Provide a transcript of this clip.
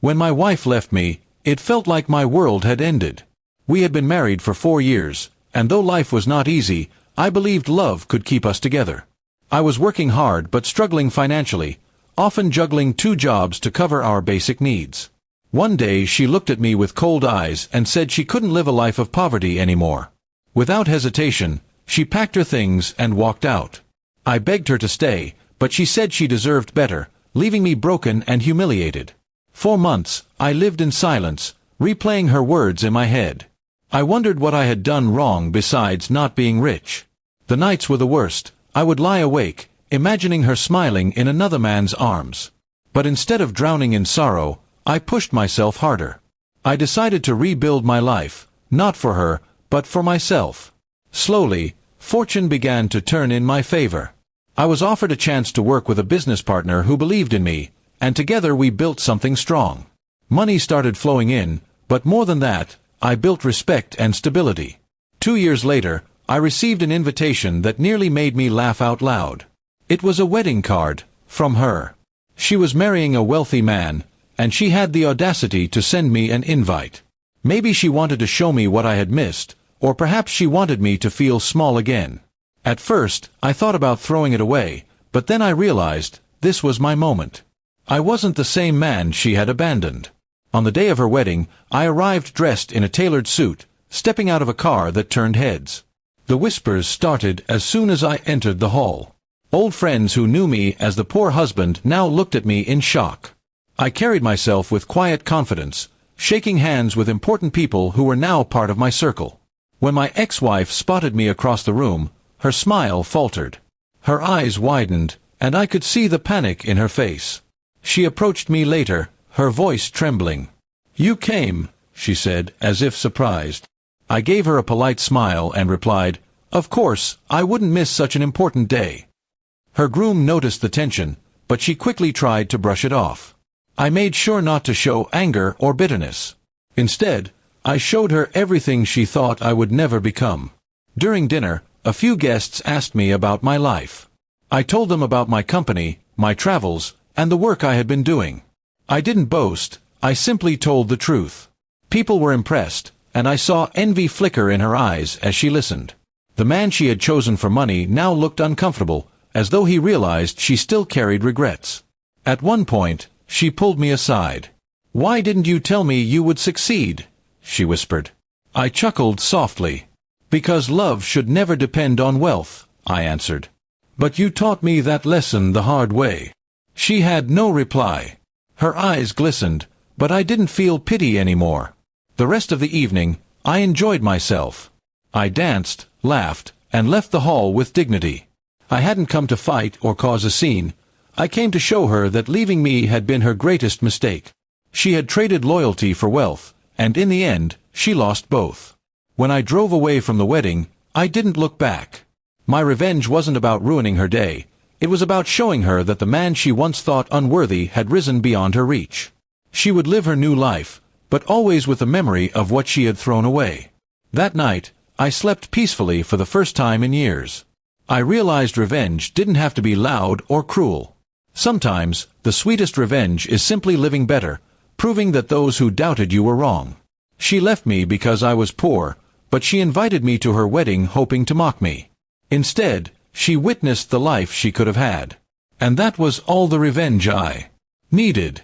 When my wife left me, it felt like my world had ended. We had been married for 4 years, and though life was not easy, I believed love could keep us together. I was working hard but struggling financially, often juggling 2 jobs to cover our basic needs. One day she looked at me with cold eyes and said she couldn't live a life of poverty anymore. Without hesitation, she packed her things and walked out. I begged her to stay, but she said she deserved better, leaving me broken and humiliated. For months, I lived in silence, replaying her words in my head. I wondered what I had done wrong besides not being rich. The nights were the worst. I would lie awake, imagining her smiling in another man's arms. But instead of drowning in sorrow, I pushed myself harder. I decided to rebuild my life, not for her, but for myself. Slowly, fortune began to turn in my favor. I was offered a chance to work with a business partner who believed in me, and together we built something strong. Money started flowing in, but more than that, I built respect and stability. 2 years later, I received an invitation that nearly made me laugh out loud. It was a wedding card, from her. She was marrying a wealthy man, and she had the audacity to send me an invite. Maybe she wanted to show me what I had missed, or perhaps she wanted me to feel small again. At first, I thought about throwing it away, but then I realized, this was my moment. I wasn't the same man she had abandoned. On the day of her wedding, I arrived dressed in a tailored suit, stepping out of a car that turned heads. The whispers started as soon as I entered the hall. Old friends who knew me as the poor husband now looked at me in shock. I carried myself with quiet confidence, shaking hands with important people who were now part of my circle. When my ex-wife spotted me across the room, her smile faltered. Her eyes widened, and I could see the panic in her face. She approached me later, her voice trembling. "You came," she said, as if surprised. I gave her a polite smile and replied, "Of course, I wouldn't miss such an important day." Her groom noticed the tension, but she quickly tried to brush it off. I made sure not to show anger or bitterness. Instead, I showed her everything she thought I would never become. During dinner, a few guests asked me about my life. I told them about my company, my travels, and the work I had been doing. I didn't boast, I simply told the truth. People were impressed, and I saw envy flicker in her eyes as she listened. The man she had chosen for money now looked uncomfortable, as though he realized she still carried regrets. At one point, she pulled me aside. "Why didn't you tell me you would succeed?" she whispered. I chuckled softly. "Because love should never depend on wealth," I answered. "But you taught me that lesson the hard way." She had no reply. Her eyes glistened, but I didn't feel pity anymore. The rest of the evening, I enjoyed myself. I danced, laughed, and left the hall with dignity. I hadn't come to fight or cause a scene. I came to show her that leaving me had been her greatest mistake. She had traded loyalty for wealth, and in the end, she lost both. When I drove away from the wedding, I didn't look back. My revenge wasn't about ruining her day. It was about showing her that the man she once thought unworthy had risen beyond her reach. She would live her new life, but always with the memory of what she had thrown away. That night, I slept peacefully for the first time in years. I realized revenge didn't have to be loud or cruel. Sometimes, the sweetest revenge is simply living better, proving that those who doubted you were wrong. She left me because I was poor, but she invited me to her wedding hoping to mock me. Instead, she witnessed the life she could have had. And that was all the revenge I needed.